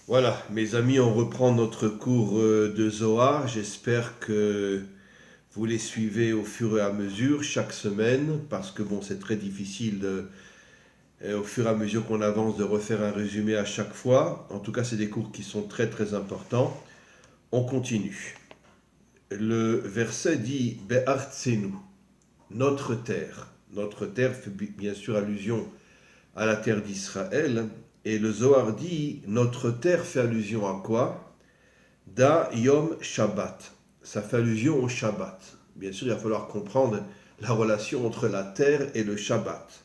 Voilà, mes amis, on reprend notre cours de Zohar. J'espère que vous les suivez au fur et à mesure, chaque semaine, parce que bon, c'est très difficile au fur et à mesure qu'on avance de refaire un résumé à chaque fois. En tout cas, c'est des cours qui sont très très importants. On continue. Le verset dit Be'artsenu, notre terre. Notre terre fait bien sûr allusion à la terre d'Israël. Et le Zohar dit notre terre fait allusion à quoi? Da Yom Shabbat. Ça fait allusion au Shabbat. Bien sûr, il va falloir comprendre la relation entre la terre et le Shabbat.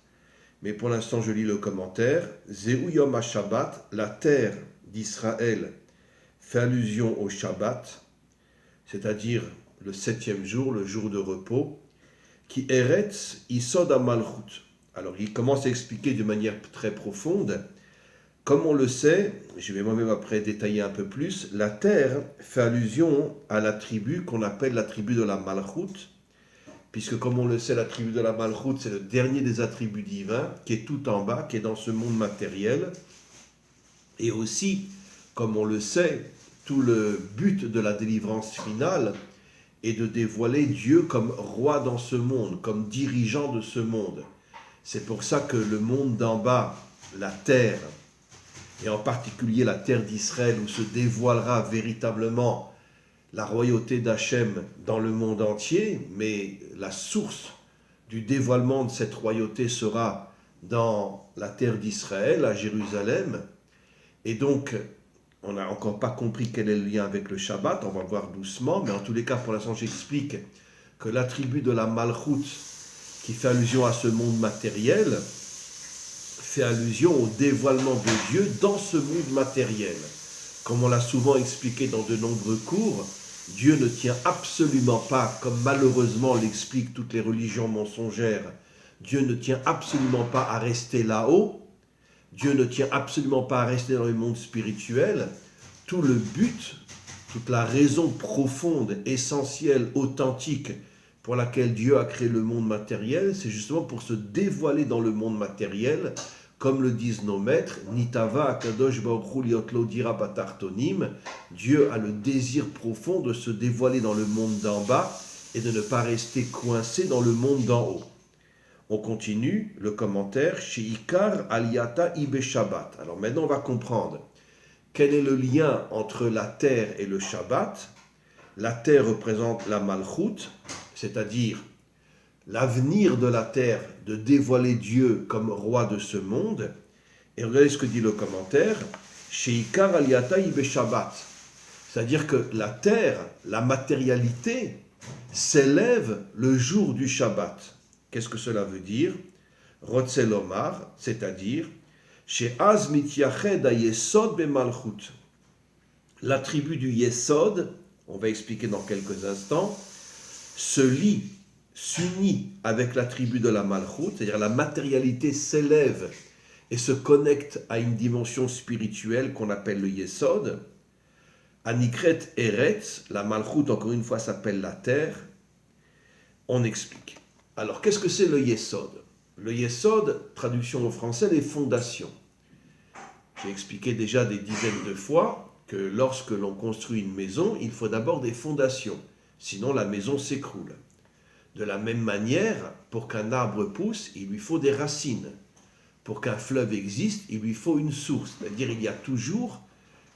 Mais pour l'instant, je lis le commentaire. Zeu Yom HaShabbat, la terre d'Israël fait allusion au Shabbat, c'est-à-dire le septième jour, le jour de repos, qui Eretz Isod HaMalchut. Alors, il commence à expliquer de manière très profonde. Comme on le sait, je vais moi-même après détailler un peu plus, la terre fait allusion à la tribu qu'on appelle la tribu de la Malchut, puisque comme on le sait, la tribu de la Malchut, c'est le dernier des attributs divins, qui est tout en bas, qui est dans ce monde matériel. Et aussi, comme on le sait, tout le but de la délivrance finale est de dévoiler Dieu comme roi dans ce monde, comme dirigeant de ce monde. C'est pour ça que le monde d'en bas, la terre, et en particulier la terre d'Israël, où se dévoilera véritablement la royauté d'Hachem dans le monde entier, mais la source du dévoilement de cette royauté sera dans la terre d'Israël, à Jérusalem. Et donc, on n'a encore pas compris quel est le lien avec le Shabbat, on va voir doucement, mais en tous les cas, pour l'instant, j'explique que l'attribut de la Malchut, qui fait allusion à ce monde matériel, fait allusion au dévoilement de Dieu dans ce monde matériel. Comme on l'a souvent expliqué dans de nombreux cours, Dieu ne tient absolument pas, comme malheureusement l'expliquent toutes les religions mensongères, Dieu ne tient absolument pas à rester là-haut, Dieu ne tient absolument pas à rester dans le monde spirituel. Tout le but, toute la raison profonde, essentielle, authentique pour laquelle Dieu a créé le monde matériel, c'est justement pour se dévoiler dans le monde matériel, comme le disent nos maîtres, Nitava Akadosh Baruch Hu Liotlo Dira Batartonim, Dieu a le désir profond de se dévoiler dans le monde d'en bas et de ne pas rester coincé dans le monde d'en haut. On continue le commentaire, chez Ikar Aliyata Ibe Shabbat. Alors maintenant on va comprendre quel est le lien entre la terre et le Shabbat. La terre représente la Malchut, c'est-à-dire l'avenir de la terre de dévoiler Dieu comme roi de ce monde. Et regardez ce que dit le commentaire, chez Ikar Aliyata Ibe Shabbat. C'est-à-dire que la terre, la matérialité, s'élève le jour du Shabbat. Qu'est-ce que cela veut dire? Rotzelomar, c'est-à-dire chez Az Mityached Yesod Bemalchut. L'attribut du Yesod, on va expliquer dans quelques instants, se lie, s'unit avec l'attribut de la Malchut, c'est-à-dire la matérialité s'élève et se connecte à une dimension spirituelle qu'on appelle le Yesod. Anikret Eretz, la Malchut encore une fois s'appelle la terre. On explique. Alors qu'est-ce que c'est le Yesod? Le Yesod, traduction au français, les fondations. J'ai expliqué déjà des dizaines de fois que lorsque l'on construit une maison, il faut d'abord des fondations, sinon la maison s'écroule. De la même manière, pour qu'un arbre pousse, il lui faut des racines. Pour qu'un fleuve existe, il lui faut une source, c'est-à-dire il y a toujours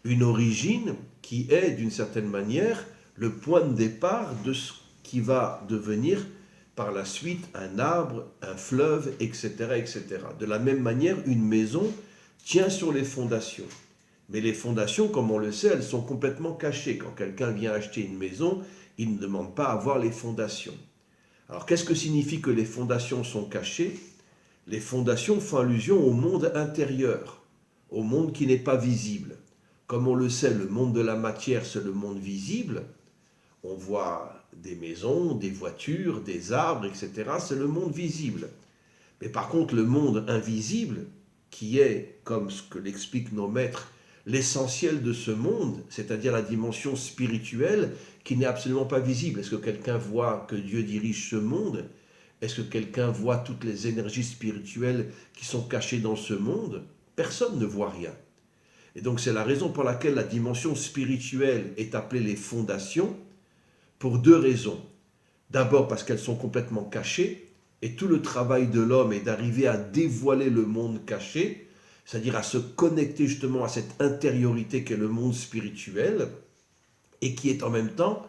une origine qui est, d'une certaine manière, le point de départ de ce qui va devenir par la suite un arbre, un fleuve, etc., etc. De la même manière, une maison tient sur les fondations. Mais les fondations, comme on le sait, elles sont complètement cachées. Quand quelqu'un vient acheter une maison, il ne demande pas à voir les fondations. Alors, qu'est-ce que signifie que les fondations sont cachées? Les fondations font allusion au monde intérieur, au monde qui n'est pas visible. Comme on le sait, le monde de la matière, c'est le monde visible. On voit des maisons, des voitures, des arbres, etc. C'est le monde visible. Mais par contre, le monde invisible, qui est, comme ce que l'expliquent nos maîtres, l'essentiel de ce monde, c'est-à-dire la dimension spirituelle, qui n'est absolument pas visible. Est-ce que quelqu'un voit que Dieu dirige ce monde? Est-ce que quelqu'un voit toutes les énergies spirituelles qui sont cachées dans ce monde? Personne ne voit rien. Et donc c'est la raison pour laquelle la dimension spirituelle est appelée les fondations, pour deux raisons. D'abord parce qu'elles sont complètement cachées, et tout le travail de l'homme est d'arriver à dévoiler le monde caché, c'est-à-dire à se connecter justement à cette intériorité qu'est le monde spirituel, et qui est en même temps,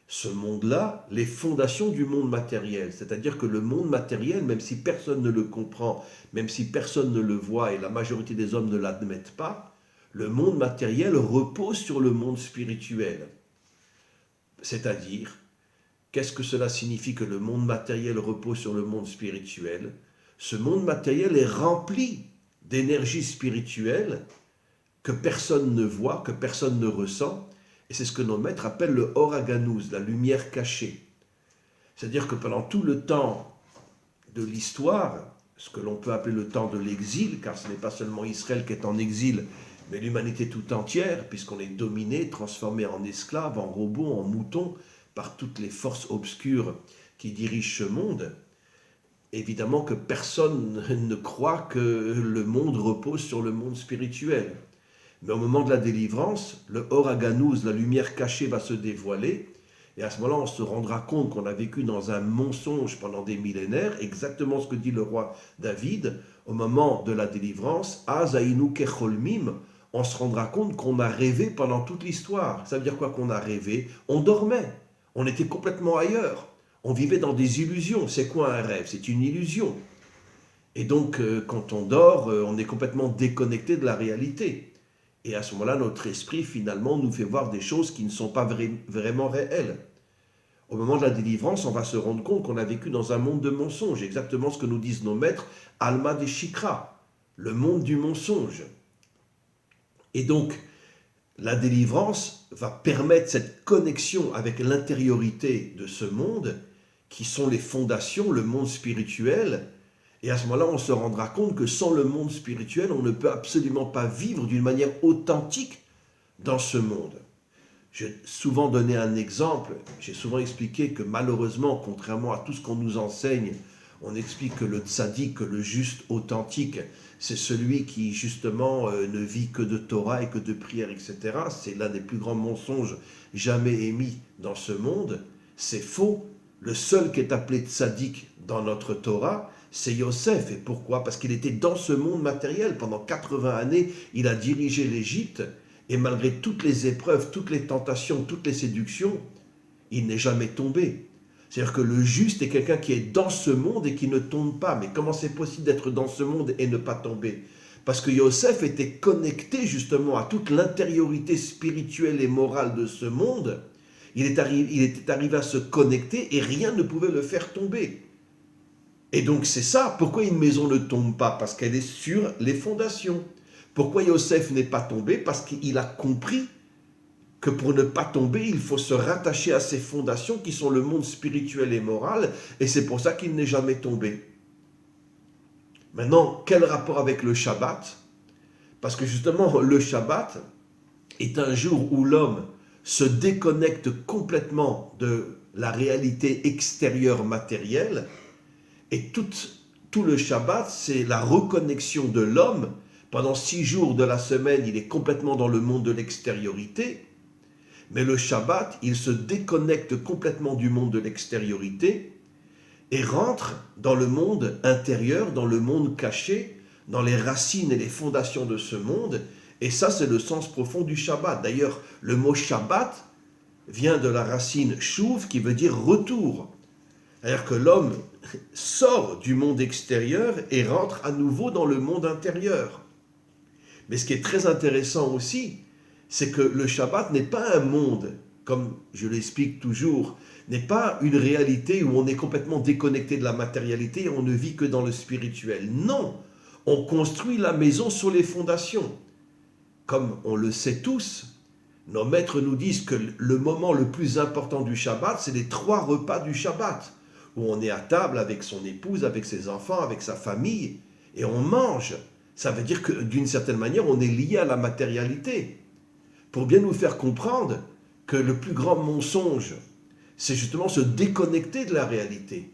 ce monde-là, les fondations du monde matériel. C'est-à-dire que le monde matériel, même si personne ne le comprend, même si personne ne le voit, et la majorité des hommes ne l'admettent pas, le monde matériel repose sur le monde spirituel. C'est-à-dire, qu'est-ce que cela signifie que le monde matériel repose sur le monde spirituel? Ce monde matériel est rempli d'énergie spirituelle que personne ne voit, que personne ne ressent, et c'est ce que nos maîtres appellent le Or Haganuz, la lumière cachée. C'est-à-dire que pendant tout le temps de l'histoire, ce que l'on peut appeler le temps de l'exil, car ce n'est pas seulement Israël qui est en exil, mais l'humanité tout entière, puisqu'on est dominé, transformé en esclaves, en robots, en moutons, par toutes les forces obscures qui dirigent ce monde, évidemment que personne ne croit que le monde repose sur le monde spirituel. Mais au moment de la délivrance, le Or Haganuz, la lumière cachée, va se dévoiler, et à ce moment-là, on se rendra compte qu'on a vécu dans un mensonge pendant des millénaires, exactement ce que dit le roi David, au moment de la délivrance, Azaïnu kecholmim, on se rendra compte qu'on a rêvé pendant toute l'histoire. Ça veut dire quoi qu'on a rêvé? On dormait, on était complètement ailleurs, on vivait dans des illusions. C'est quoi un rêve? C'est une illusion. Et donc, quand on dort, on est complètement déconnecté de la réalité. Et à ce moment-là, notre esprit, finalement, nous fait voir des choses qui ne sont pas vraiment réelles. Au moment de la délivrance, on va se rendre compte qu'on a vécu dans un monde de mensonges, exactement ce que nous disent nos maîtres, Alma de Shikra, le monde du mensonge. Et donc, la délivrance va permettre cette connexion avec l'intériorité de ce monde, qui sont les fondations, le monde spirituel. Et à ce moment-là, on se rendra compte que sans le monde spirituel, on ne peut absolument pas vivre d'une manière authentique dans ce monde. J'ai souvent donné un exemple, j'ai souvent expliqué que malheureusement, contrairement à tout ce qu'on nous enseigne, on explique que le tzaddik, que le juste authentique, c'est celui qui justement ne vit que de Torah et que de prière, etc. C'est l'un des plus grands mensonges jamais émis dans ce monde. C'est faux. Le seul qui est appelé tzaddik dans notre Torah, c'est Yosef. Et pourquoi? Parce qu'il était dans ce monde matériel. Pendant 80 années, il a dirigé l'Égypte. Et malgré toutes les épreuves, toutes les tentations, toutes les séductions, il n'est jamais tombé. C'est-à-dire que le juste est quelqu'un qui est dans ce monde et qui ne tombe pas. Mais comment c'est possible d'être dans ce monde et ne pas tomber? Parce que Yosef était connecté justement à toute l'intériorité spirituelle et morale de ce monde. Il était arrivé à se connecter et rien ne pouvait le faire tomber. Et donc c'est ça, pourquoi une maison ne tombe pas? Parce qu'elle est sur les fondations. Pourquoi Yosef n'est pas tombé? Parce qu'il a compris que pour ne pas tomber, il faut se rattacher à ces fondations qui sont le monde spirituel et moral, et c'est pour ça qu'il n'est jamais tombé. Maintenant, quel rapport avec le Shabbat? Parce que justement, le Shabbat est un jour où l'homme se déconnecte complètement de la réalité extérieure matérielle, et tout le Shabbat, c'est la reconnexion de l'homme. Pendant 6 jours de la semaine, il est complètement dans le monde de l'extériorité. Mais le Shabbat, il se déconnecte complètement du monde de l'extériorité et rentre dans le monde intérieur, dans le monde caché, dans les racines et les fondations de ce monde. Et ça, c'est le sens profond du Shabbat. D'ailleurs, le mot Shabbat vient de la racine shuv, qui veut dire retour. C'est-à-dire que l'homme sort du monde extérieur et rentre à nouveau dans le monde intérieur. Mais ce qui est très intéressant aussi, c'est que le Shabbat n'est pas un monde, comme je l'explique toujours, n'est pas une réalité où on est complètement déconnecté de la matérialité et on ne vit que dans le spirituel. Non, on construit la maison sur les fondations. Comme on le sait tous, nos maîtres nous disent que le moment le plus important du Shabbat, c'est les 3 repas du Shabbat, où on est à table avec son épouse, avec ses enfants, avec sa famille, et on mange. Ça veut dire que d'une certaine manière, on est lié à la matérialité. Pour bien nous faire comprendre que le plus grand mensonge, c'est justement se déconnecter de la réalité.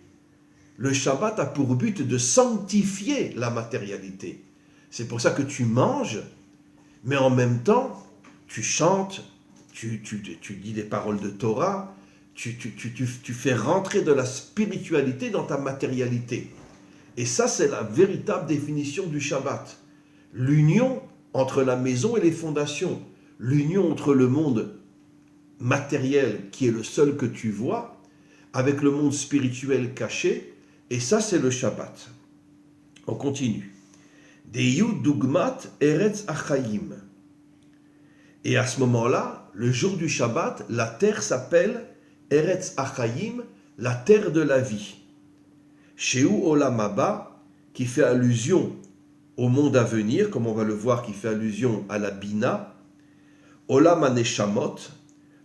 Le Shabbat a pour but de sanctifier la matérialité. C'est pour ça que tu manges, Mais en même temps, tu chantes, tu dis des paroles de Torah, tu fais rentrer de la spiritualité dans ta matérialité. Et ça, c'est la véritable définition du Shabbat. L'union entre la maison et les fondations. L'union entre le monde matériel, qui est le seul que tu vois, avec le monde spirituel caché. Et ça, c'est le Shabbat. On continue. Deyu dugmat eretz achayim. Et à ce moment-là, le jour du Shabbat, la terre s'appelle Eretz Achayim, la terre de la vie. Sheu Olam Haba, qui fait allusion au monde à venir, comme on va le voir, qui fait allusion à la Bina. Olam HaNeshamot,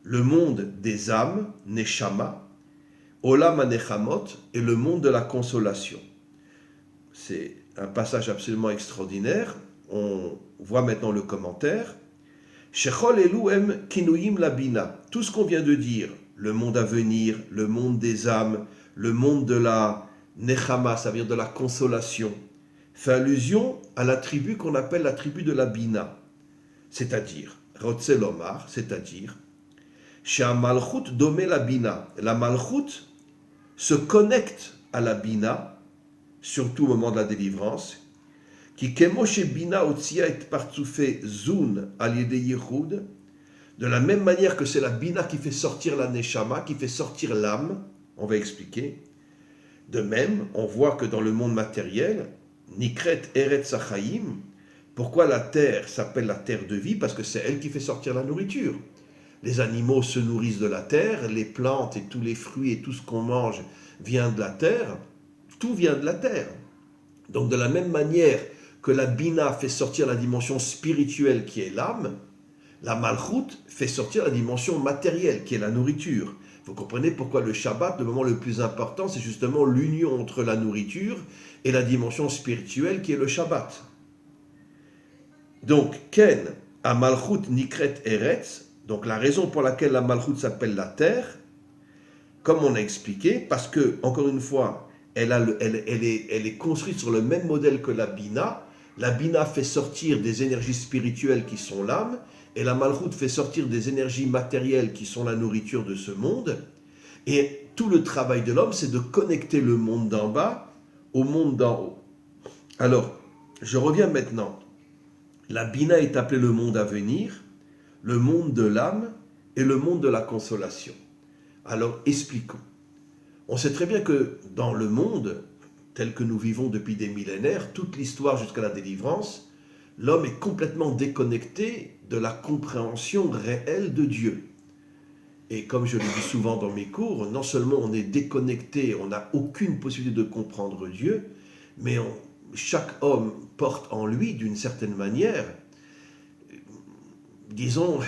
le monde des âmes, Neshama. Olam HaNechamot, et le monde de la consolation. C'est un passage absolument extraordinaire. On voit maintenant le commentaire. Shechol Eluhem Kinuyim Labina. Tout ce qu'on vient de dire, le monde à venir, le monde des âmes, le monde de la Nechama, ça veut dire de la consolation, fait allusion à la tribu qu'on appelle la tribu de la Bina. C'est-à-dire, Rotzel Omar, c'est-à-dire, Shea Malchut Domé la Bina. La Malchut se connecte à la Bina, surtout au moment de la délivrance, qui kemoshe bina otsia et partsoufe zun al-yede yichud, de la même manière que c'est la bina qui fait sortir la neshama, qui fait sortir l'âme, on va expliquer. De même, on voit que dans le monde matériel, nikret eretz achayim, pourquoi la terre s'appelle la terre de vie? Parce que c'est elle qui fait sortir la nourriture. Les animaux se nourrissent de la terre, les plantes et tous les fruits et tout ce qu'on mange vient de la terre, tout vient de la terre. Donc de la même manière que la Bina fait sortir la dimension spirituelle qui est l'âme, la Malchut fait sortir la dimension matérielle qui est la nourriture. Vous comprenez pourquoi le Shabbat, le moment le plus important, c'est justement l'union entre la nourriture et la dimension spirituelle qui est le Shabbat. Donc, Ken, a Malchut Nikret Eretz, donc la raison pour laquelle la Malchut s'appelle la terre, comme on a expliqué, parce que, encore une fois, elle est construite sur le même modèle que la Bina. La Bina fait sortir des énergies spirituelles qui sont l'âme, et la Malchut fait sortir des énergies matérielles qui sont la nourriture de ce monde. Et tout le travail de l'homme, c'est de connecter le monde d'en bas au monde d'en haut. Alors, je reviens maintenant. La Bina est appelée le monde à venir, le monde de l'âme et le monde de la consolation. Alors, expliquons. On sait très bien que dans le monde tel que nous vivons depuis des millénaires, toute l'histoire jusqu'à la délivrance, l'homme est complètement déconnecté de la compréhension réelle de Dieu. Et comme je le dis souvent dans mes cours, non seulement on est déconnecté, on n'a aucune possibilité de comprendre Dieu, mais chaque homme porte en lui, d'une certaine manière, disons,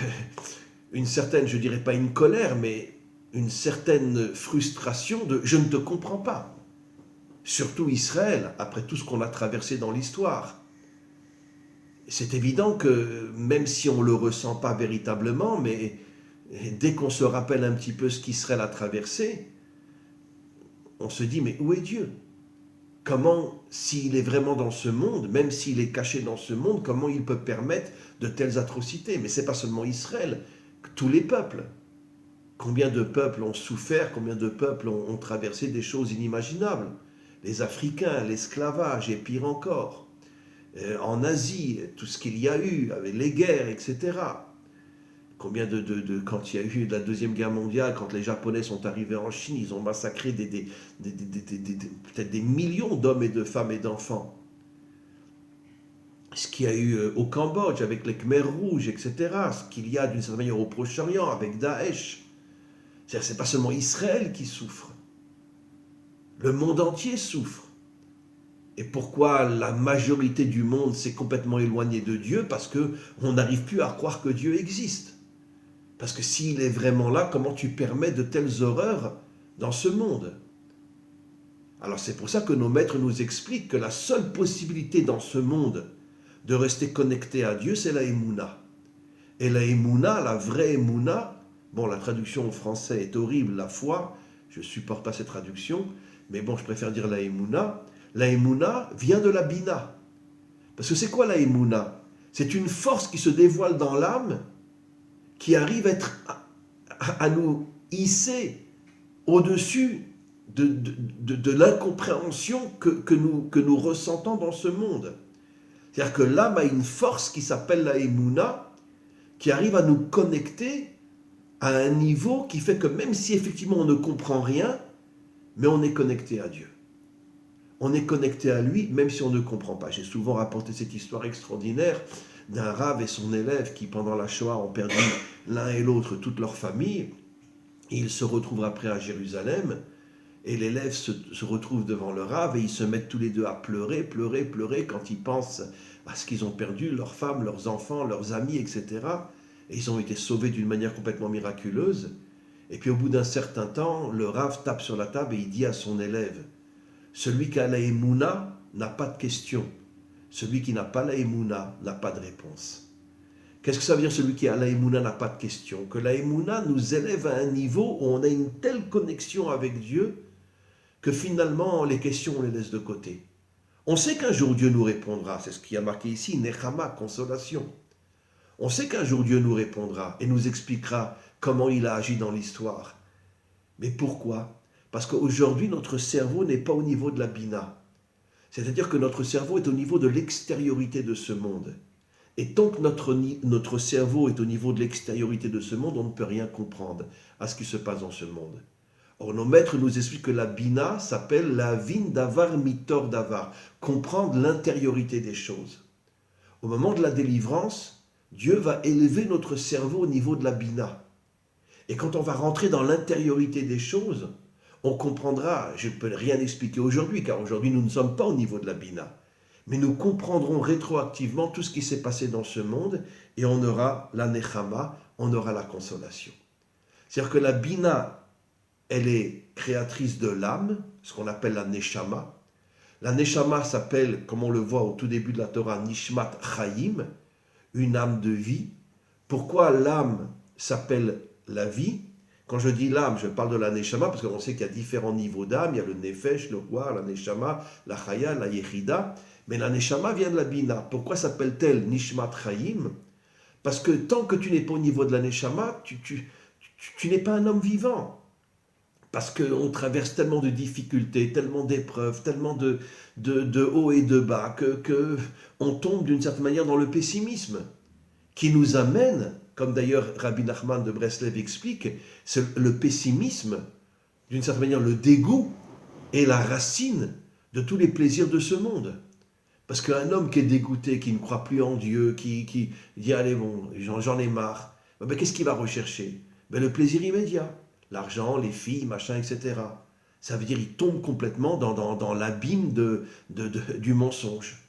une certaine, je dirais pas une colère, mais une certaine frustration de « je ne te comprends pas ». Surtout Israël, après tout ce qu'on a traversé dans l'histoire. C'est évident que, même si on ne le ressent pas véritablement, mais dès qu'on se rappelle un petit peu ce qu'Israël a traversé, on se dit, mais où est Dieu? Comment, s'il est vraiment dans ce monde, même s'il est caché dans ce monde, comment il peut permettre de telles atrocités? Mais ce n'est pas seulement Israël, tous les peuples. Combien de peuples ont souffert, combien de peuples ont traversé des choses inimaginables? Les Africains, l'esclavage et pire encore. En Asie, tout ce qu'il y a eu, avec les guerres, etc. Combien quand il y a eu la Deuxième Guerre mondiale, quand les Japonais sont arrivés en Chine, ils ont massacré peut-être des millions d'hommes et de femmes et d'enfants. Ce qu'il y a eu au Cambodge avec les Khmers rouges, etc. Ce qu'il y a d'une certaine manière au Proche-Orient avec Daesh. C'est pas seulement Israël qui souffre. Le monde entier souffre. Et pourquoi la majorité du monde s'est complètement éloignée de Dieu? Parce qu'on n'arrive plus à croire que Dieu existe. Parce que s'il est vraiment là, comment tu permets de telles horreurs dans ce monde? Alors c'est pour ça que nos maîtres nous expliquent que la seule possibilité dans ce monde de rester connecté à Dieu, c'est la Emouna. Et la Emouna, la vraie Emouna, bon, la traduction en français est horrible, la foi, je ne supporte pas cette traduction, mais bon, je préfère dire la Emouna. La Emouna vient de la Bina. Parce que c'est quoi la Emouna? C'est une force qui se dévoile dans l'âme, qui arrive à nous hisser au-dessus de l'incompréhension que nous ressentons dans ce monde. C'est-à-dire que l'âme a une force qui s'appelle la Emouna, qui arrive à nous connecter à un niveau qui fait que même si effectivement on ne comprend rien, mais on est connecté à Dieu. On est connecté à lui, même si on ne comprend pas. J'ai souvent rapporté cette histoire extraordinaire d'un rave et son élève qui, pendant la Shoah, ont perdu l'un et l'autre toute leur famille. Et ils se retrouvent après à Jérusalem. Et l'élève se retrouve devant le rave et ils se mettent tous les deux à pleurer, pleurer, pleurer quand ils pensent à ce qu'ils ont perdu, leurs femmes, leurs enfants, leurs amis, etc. Et ils ont été sauvés d'une manière complètement miraculeuse. Et puis au bout d'un certain temps, le rave tape sur la table et il dit à son élève, celui qui a la Emouna n'a pas de question. Celui qui n'a pas la Emouna n'a pas de réponse. Qu'est-ce que ça veut dire celui qui a la Emouna n'a pas de question? Que la Emouna nous élève à un niveau où on a une telle connexion avec Dieu que finalement les questions on les laisse de côté. On sait qu'un jour Dieu nous répondra, c'est ce qui a marqué ici, Nechama, consolation. On sait qu'un jour Dieu nous répondra et nous expliquera comment il a agi dans l'histoire. Mais pourquoi? Parce qu'aujourd'hui, notre cerveau n'est pas au niveau de la Bina. C'est-à-dire que notre cerveau est au niveau de l'extériorité de ce monde. Et tant que notre cerveau est au niveau de l'extériorité de ce monde, on ne peut rien comprendre à ce qui se passe dans ce monde. Or, nos maîtres nous expliquent que la Bina s'appelle la vin davar mitor davar, comprendre l'intériorité des choses. Au moment de la délivrance, Dieu va élever notre cerveau au niveau de la Bina. Et quand on va rentrer dans l'intériorité des choses, on comprendra, je ne peux rien expliquer aujourd'hui, car aujourd'hui nous ne sommes pas au niveau de la Bina, mais nous comprendrons rétroactivement tout ce qui s'est passé dans ce monde et on aura la Nechama, on aura la consolation. C'est-à-dire que la Bina, elle est créatrice de l'âme, ce qu'on appelle la Neshama. La Neshama s'appelle, comme on le voit au tout début de la Torah, Nishmat Chaim, une âme de vie. Pourquoi l'âme s'appelle la vie? Quand je dis l'âme, je parle de la Neshama, parce qu'on sait qu'il y a différents niveaux d'âme. Il y a le Nefesh, le Ruach, la Neshama, la Chaya, la Yechida. Mais la Neshama vient de la Bina. Pourquoi s'appelle-t-elle Nishmat Chaim? Parce que tant que tu n'es pas au niveau de la Neshama, tu n'es pas un homme vivant. Parce qu'on traverse tellement de difficultés, tellement d'épreuves, tellement de hauts et de bas, qu'on tombe d'une certaine manière dans le pessimisme, qui nous amène, comme d'ailleurs Rabbi Nachman de Breslev explique, c'est le pessimisme, d'une certaine manière le dégoût, est la racine de tous les plaisirs de ce monde. Parce qu'un homme qui est dégoûté, qui ne croit plus en Dieu, qui dit « allez bon, j'en ai marre », qu'est-ce qu'il va rechercher? Le plaisir immédiat, l'argent, les filles, machin, etc. Ça veut dire qu'il tombe complètement dans l'abîme du mensonge.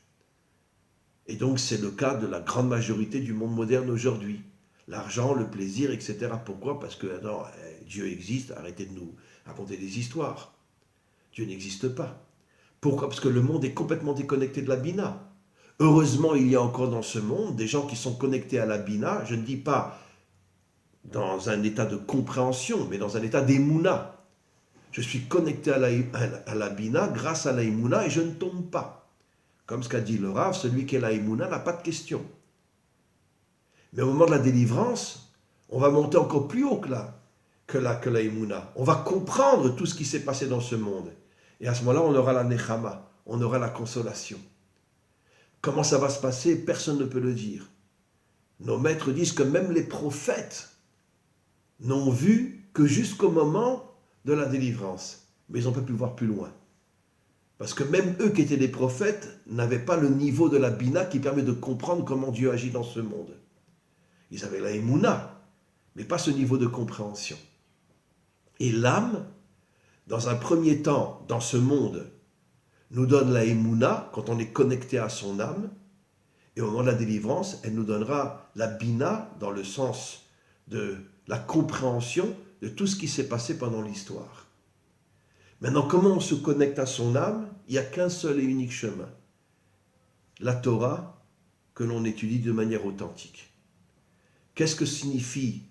Et donc c'est le cas de la grande majorité du monde moderne aujourd'hui. L'argent, le plaisir, etc. Pourquoi? Parce que non, Dieu existe, arrêtez de nous raconter des histoires. Dieu n'existe pas. Pourquoi? Parce que le monde est complètement déconnecté de la Bina. Heureusement, il y a encore dans ce monde des gens qui sont connectés à la Bina, je ne dis pas dans un état de compréhension, mais dans un état d'émouna. Je suis connecté à la Bina grâce à la émouna et je ne tombe pas. Comme ce qu'a dit le Rav, celui qui est la émouna n'a pas de question. Mais au moment de la délivrance, on va monter encore plus haut que la émouna. On va comprendre tout ce qui s'est passé dans ce monde. Et à ce moment-là, on aura la nechama, on aura la consolation. Comment ça va se passer? Personne ne peut le dire. Nos maîtres disent que même les prophètes n'ont vu que jusqu'au moment de la délivrance. Mais ils n'ont pas pu voir plus loin. Parce que même eux qui étaient des prophètes n'avaient pas le niveau de la Bina qui permet de comprendre comment Dieu agit dans ce monde. Ils avaient la Emouna, mais pas ce niveau de compréhension. Et l'âme, dans un premier temps, dans ce monde, nous donne la Emouna quand on est connecté à son âme. Et au moment de la délivrance, elle nous donnera la Bina dans le sens de la compréhension de tout ce qui s'est passé pendant l'histoire. Maintenant, comment on se connecte à son âme? Il n'y a qu'un seul et unique chemin. La Torah que l'on étudie de manière authentique. Qu'est-ce que signifie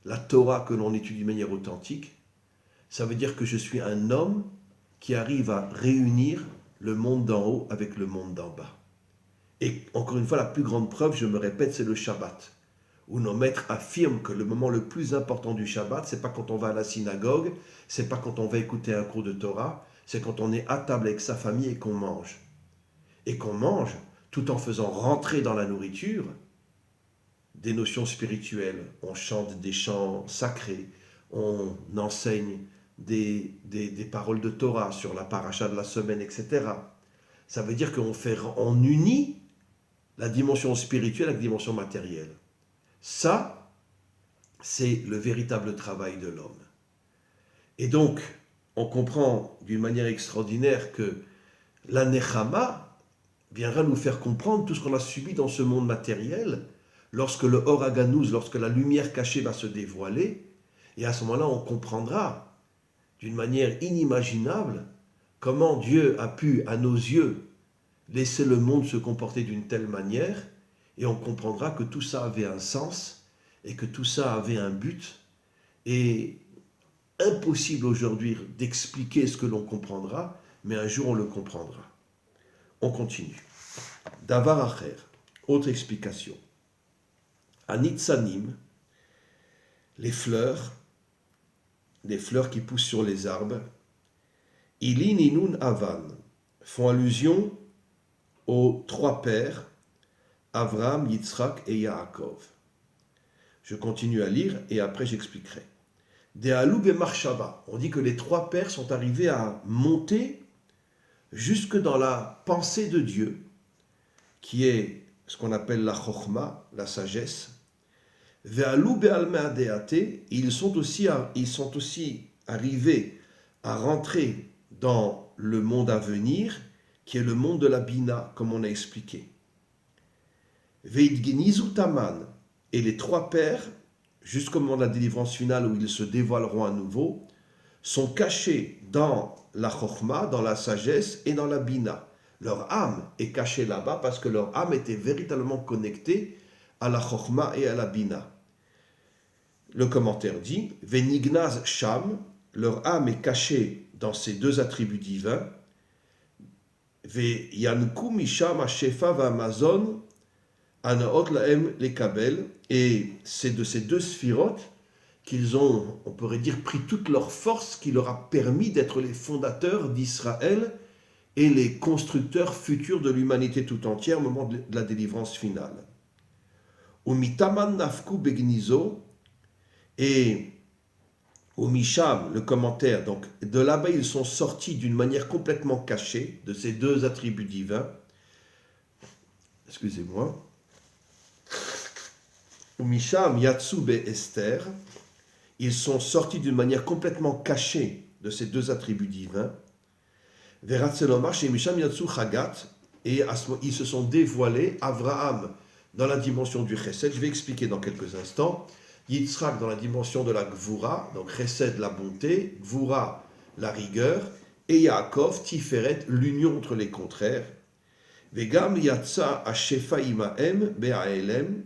la Torah que l'on étudie de manière authentique? Ça veut dire que je suis un homme qui arrive à réunir le monde d'en haut avec le monde d'en bas. Et encore une fois, la plus grande preuve, je me répète, c'est le Shabbat, où nos maîtres affirment que le moment le plus important du Shabbat, c'est pas quand on va à la synagogue, c'est pas quand on va écouter un cours de Torah, c'est quand on est à table avec sa famille et qu'on mange. Et qu'on mange tout en faisant rentrer dans la nourriture des notions spirituelles. On chante des chants sacrés, on enseigne des paroles de Torah sur la paracha de la semaine, etc. Ça veut dire on unit la dimension spirituelle avec la dimension matérielle. Ça, c'est le véritable travail de l'homme. Et donc, on comprend d'une manière extraordinaire que la Nechama viendra nous faire comprendre tout ce qu'on a subi dans ce monde matériel, lorsque le Or Haganouz, lorsque la lumière cachée va se dévoiler, et à ce moment-là, on comprendra d'une manière inimaginable comment Dieu a pu, à nos yeux, laisser le monde se comporter d'une telle manière, et on comprendra que tout ça avait un sens, et que tout ça avait un but, et impossible aujourd'hui d'expliquer ce que l'on comprendra, mais un jour on le comprendra. On continue. Davar Acher, autre explication. Anitsanim, les fleurs qui poussent sur les arbres, Ilin Inun Avan, font allusion aux trois pères, Avraham, Yitzhak et Yaakov. Je continue à lire et après j'expliquerai. De'alou be'marshava, on dit que les trois pères sont arrivés à monter jusque dans la pensée de Dieu, qui est ce qu'on appelle la chokhma, la sagesse. Ve'alou be'almea de'ate, ils sont aussi arrivés à rentrer dans le monde à venir, qui est le monde de la bina, comme on a expliqué. Ve'idgenizu taman, et les trois pères, jusqu'au moment de la délivrance finale où ils se dévoileront à nouveau, sont cachés dans la chokhma, dans la sagesse et dans la bina. Leur âme est cachée là-bas parce que leur âme était véritablement connectée à la chokhma et à la bina. Le commentaire dit « Venignaz sham », leur âme est cachée dans ces deux attributs divins. « Veyanku misham hashefa va'amazon anaot laem lekabel » et c'est de ces deux sphirotes qu'ils ont, on pourrait dire, pris toute leur force qui leur a permis d'être les fondateurs d'Israël et les constructeurs futurs de l'humanité tout entière au moment de la délivrance finale. Umitaman nafku begnizo, et au Misham, le commentaire, donc de là-bas ils sont sortis d'une manière complètement cachée de ces deux attributs divins. Excusez-moi. Au Misham Yatsu be Esther, ils sont sortis d'une manière complètement cachée de ces deux attributs divins. Veratzelomar chez Misham Yatsu Chagat, et ils se sont dévoilés, Avraham dans la dimension du Chesed, je vais expliquer dans quelques instants, Yitzhak dans la dimension de la Gvura, donc Chesed la bonté, Gvura la rigueur, et Yaakov, Tiferet, l'union entre les contraires. Vegam Yatsa Hashefa Imaem Be'aelem,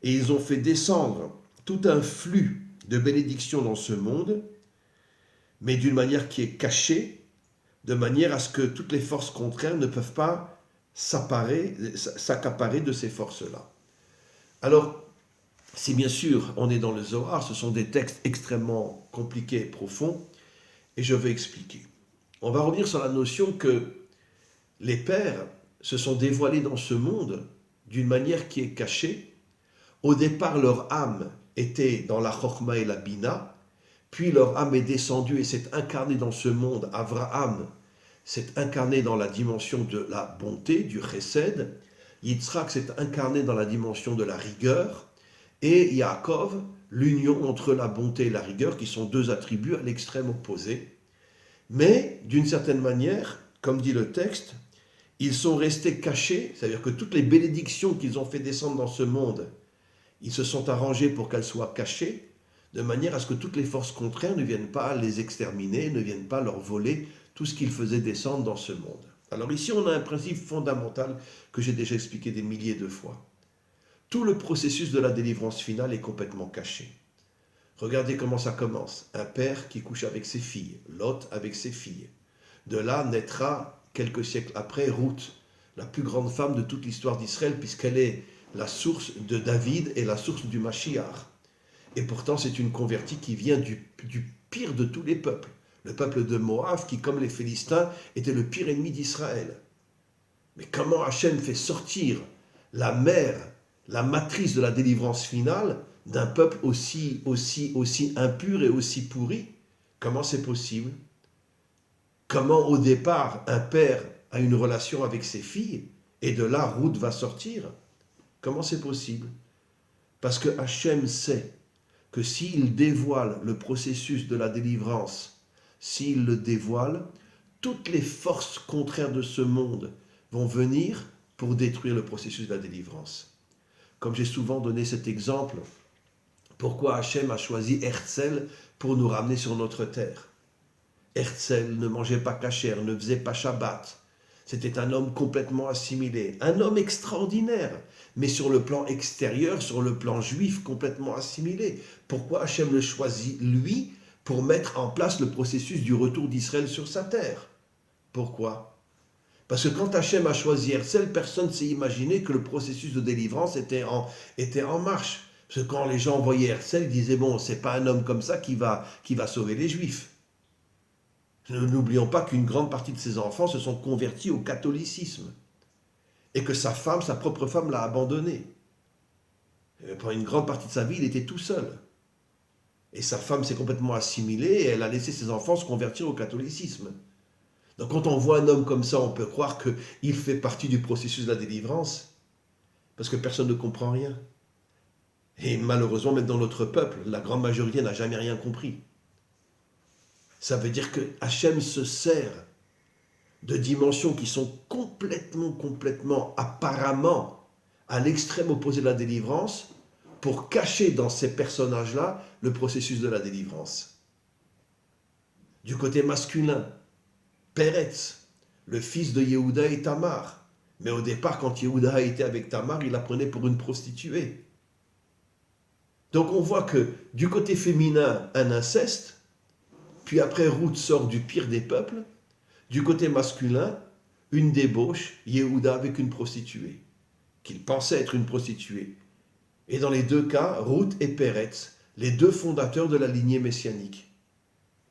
et ils ont fait descendre tout un flux de bénédictions dans ce monde, mais d'une manière qui est cachée, de manière à ce que toutes les forces contraires ne peuvent pas s'accaparer de ces forces-là. Alors, si bien sûr on est dans le Zohar, ce sont des textes extrêmement compliqués et profonds, et je vais expliquer. On va revenir sur la notion que les pères se sont dévoilés dans ce monde d'une manière qui est cachée. Au départ, leur âme était dans la Chokhma et la Bina, puis leur âme est descendue et s'est incarnée dans ce monde. Avraham s'est incarné dans la dimension de la bonté, du Chesed. Yitzhak s'est incarné dans la dimension de la rigueur. Et Yaakov, l'union entre la bonté et la rigueur, qui sont deux attributs à l'extrême opposé. Mais, d'une certaine manière, comme dit le texte, ils sont restés cachés, c'est-à-dire que toutes les bénédictions qu'ils ont fait descendre dans ce monde, ils se sont arrangés pour qu'elles soient cachées, de manière à ce que toutes les forces contraires ne viennent pas les exterminer, ne viennent pas leur voler tout ce qu'ils faisaient descendre dans ce monde. Alors ici, on a un principe fondamental que j'ai déjà expliqué des milliers de fois. Tout le processus de la délivrance finale est complètement caché. Regardez comment ça commence. Un père qui couche avec ses filles, Lot avec ses filles. De là naîtra, quelques siècles après, Ruth, la plus grande femme de toute l'histoire d'Israël, puisqu'elle est la source de David et la source du Mashiach. Et pourtant, c'est une convertie qui vient du pire de tous les peuples. Le peuple de Moab, qui, comme les Philistins, était le pire ennemi d'Israël. Mais comment Hachem fait sortir la mère, la matrice de la délivrance finale, d'un peuple aussi impur et aussi pourri? Comment c'est possible? Comment, au départ, un père a une relation avec ses filles, et de là, Ruth va sortir? Comment c'est possible? Parce que Hachem sait que s'il dévoile le processus de la délivrance, s'il le dévoile, toutes les forces contraires de ce monde vont venir pour détruire le processus de la délivrance. Comme j'ai souvent donné cet exemple, pourquoi Hachem a choisi Herzl pour nous ramener sur notre terre? Herzl ne mangeait pas kasher, ne faisait pas Shabbat. C'était un homme complètement assimilé, un homme extraordinaire, mais sur le plan extérieur, sur le plan juif, complètement assimilé. Pourquoi Hachem le choisit, lui, pour mettre en place le processus du retour d'Israël sur sa terre? Pourquoi? Parce que quand Hachem a choisi Herzl, personne ne s'est imaginé que le processus de délivrance était en marche. Parce que quand les gens voyaient Herzl, ils disaient, bon, c'est pas un homme comme ça qui va sauver les Juifs. N'oublions pas qu'une grande partie de ses enfants se sont convertis au catholicisme. Et que sa femme, sa propre femme, l'a abandonné. Pendant une grande partie de sa vie, il était tout seul. Et sa femme s'est complètement assimilée et elle a laissé ses enfants se convertir au catholicisme. Donc quand on voit un homme comme ça, on peut croire qu'il fait partie du processus de la délivrance, parce que personne ne comprend rien. Et malheureusement, même dans notre peuple, la grande majorité n'a jamais rien compris. Ça veut dire que Hachem se sert de dimensions qui sont complètement, apparemment, à l'extrême opposé de la délivrance, pour cacher dans ces personnages-là le processus de la délivrance. Du côté masculin, Peretz, le fils de Yehuda et Tamar. Mais au départ, quand Yehuda était avec Tamar, il la prenait pour une prostituée. Donc on voit que du côté féminin, un inceste, puis après Ruth sort du pire des peuples, du côté masculin, une débauche, Yehuda avec une prostituée, qu'il pensait être une prostituée. Et dans les deux cas, Ruth et Peretz, les deux fondateurs de la lignée messianique.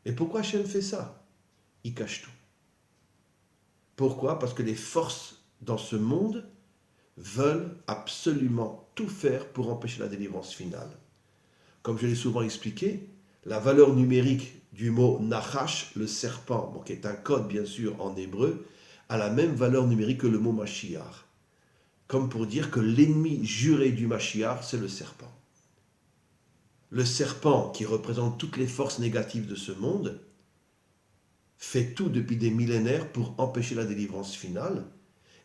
Et pourquoi Hachem fait ça? Il cache tout. Pourquoi? Parce que les forces dans ce monde veulent absolument tout faire pour empêcher la délivrance finale. Comme je l'ai souvent expliqué, la valeur numérique du mot Nachash, le serpent, bon, qui est un code bien sûr en hébreu, a la même valeur numérique que le mot Mashiach. Comme pour dire que l'ennemi juré du Mashiach, c'est le serpent. Le serpent, qui représente toutes les forces négatives de ce monde, fait tout depuis des millénaires pour empêcher la délivrance finale,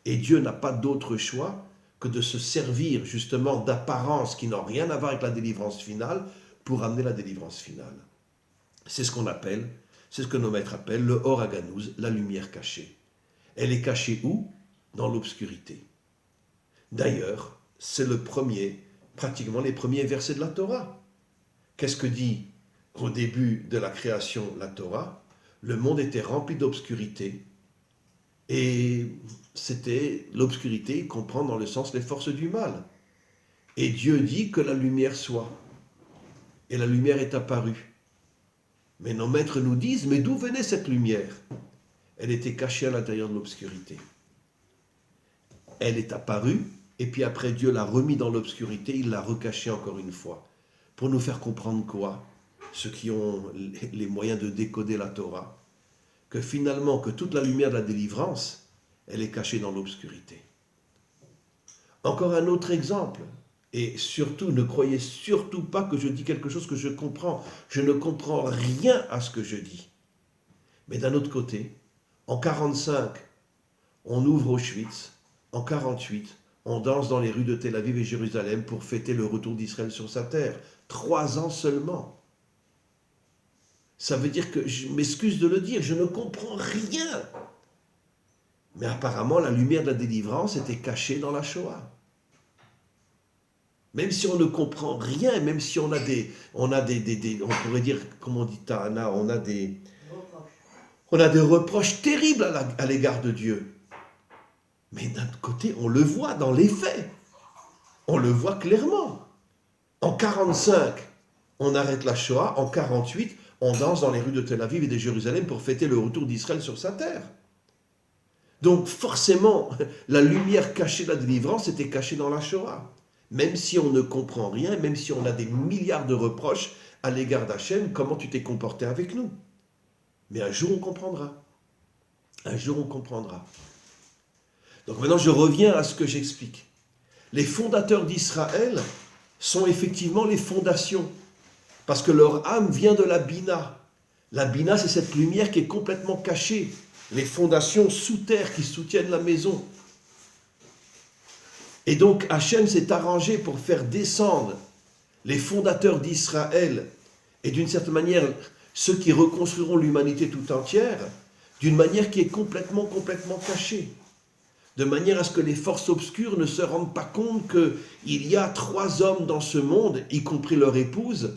et Dieu n'a pas d'autre choix que de se servir justement d'apparences qui n'ont rien à voir avec la délivrance finale pour amener la délivrance finale. C'est ce qu'on appelle, c'est ce que nos maîtres appellent le Or Haganouz, la lumière cachée. Elle est cachée où? Dans l'obscurité. D'ailleurs, c'est pratiquement les premiers versets de la Torah. Qu'est-ce que dit au début de la création la Torah? Le monde était rempli d'obscurité, et l'obscurité comprend dans le sens les forces du mal. Et Dieu dit que la lumière soit. Et la lumière est apparue. Mais nos maîtres nous disent, mais d'où venait cette lumière? Elle était cachée à l'intérieur de l'obscurité. Elle est apparue, et puis après Dieu l'a remis dans l'obscurité, il l'a recachée encore une fois. Pour nous faire comprendre quoi? Ceux qui ont les moyens de décoder la Torah, que finalement, que toute la lumière de la délivrance, elle est cachée dans l'obscurité. Encore un autre exemple, et surtout, ne croyez surtout pas que je dis quelque chose que je comprends. Je ne comprends rien à ce que je dis. Mais d'un autre côté, en 1945, on ouvre Auschwitz, en 1948, on danse dans les rues de Tel Aviv et Jérusalem pour fêter le retour d'Israël sur sa terre. 3 ans seulement. Ça veut dire que, je m'excuse de le dire, je ne comprends rien. Mais apparemment, la lumière de la délivrance était cachée dans la Shoah. Même si on ne comprend rien, même si on a on pourrait dire, comme on dit Tahana, on a des reproches terribles à l'égard de Dieu. Mais d'un autre côté, on le voit dans les faits. On le voit clairement. En 45, on arrête la Shoah. En 48, on danse dans les rues de Tel Aviv et de Jérusalem pour fêter le retour d'Israël sur sa terre. Donc forcément, la lumière cachée de la délivrance était cachée dans la Shoah. Même si on ne comprend rien, même si on a des milliards de reproches à l'égard d'Hachem, comment tu t'es comporté avec nous. Mais un jour on comprendra. Un jour on comprendra. Donc maintenant je reviens à ce que j'explique. Les fondateurs d'Israël sont effectivement les fondations. Parce que leur âme vient de la Bina. La Bina, c'est cette lumière qui est complètement cachée. Les fondations sous terre qui soutiennent la maison. Et donc Hachem s'est arrangé pour faire descendre les fondateurs d'Israël et d'une certaine manière ceux qui reconstruiront l'humanité tout entière d'une manière qui est complètement cachée. De manière à ce que les forces obscures ne se rendent pas compte qu'il y a 3 hommes dans ce monde, y compris leur épouse,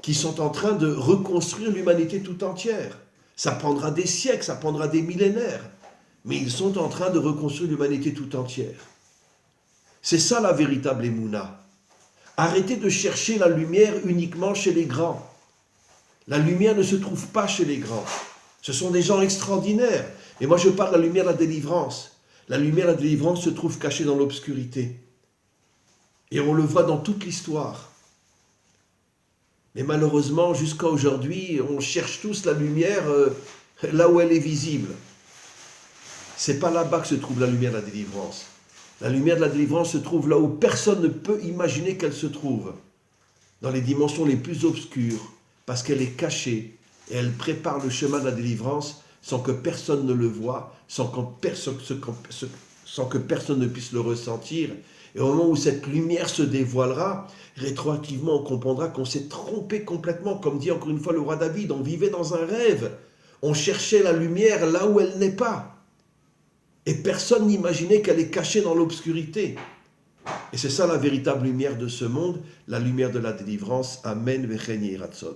qui sont en train de reconstruire l'humanité tout entière. Ça prendra des siècles, ça prendra des millénaires, mais ils sont en train de reconstruire l'humanité tout entière. C'est ça la véritable Emouna. Arrêtez de chercher la lumière uniquement chez les grands. La lumière ne se trouve pas chez les grands. Ce sont des gens extraordinaires. Et moi je parle de la lumière de la délivrance. La lumière de la délivrance se trouve cachée dans l'obscurité. Et on le voit dans toute l'histoire. Mais malheureusement, jusqu'à aujourd'hui, on cherche tous la lumière là où elle est visible. C'est pas là-bas que se trouve la lumière de la délivrance. La lumière de la délivrance se trouve là où personne ne peut imaginer qu'elle se trouve. Dans les dimensions les plus obscures, parce qu'elle est cachée et elle prépare le chemin de la délivrance sans que personne ne le voie, sans que personne ne puisse le ressentir. Et au moment où cette lumière se dévoilera, rétroactivement on comprendra qu'on s'est trompé complètement. Comme dit encore une fois le roi David, on vivait dans un rêve. On cherchait la lumière là où elle n'est pas. Et personne n'imaginait qu'elle est cachée dans l'obscurité. Et c'est ça la véritable lumière de ce monde, la lumière de la délivrance. Amen, Vechen Yeh Ratzon.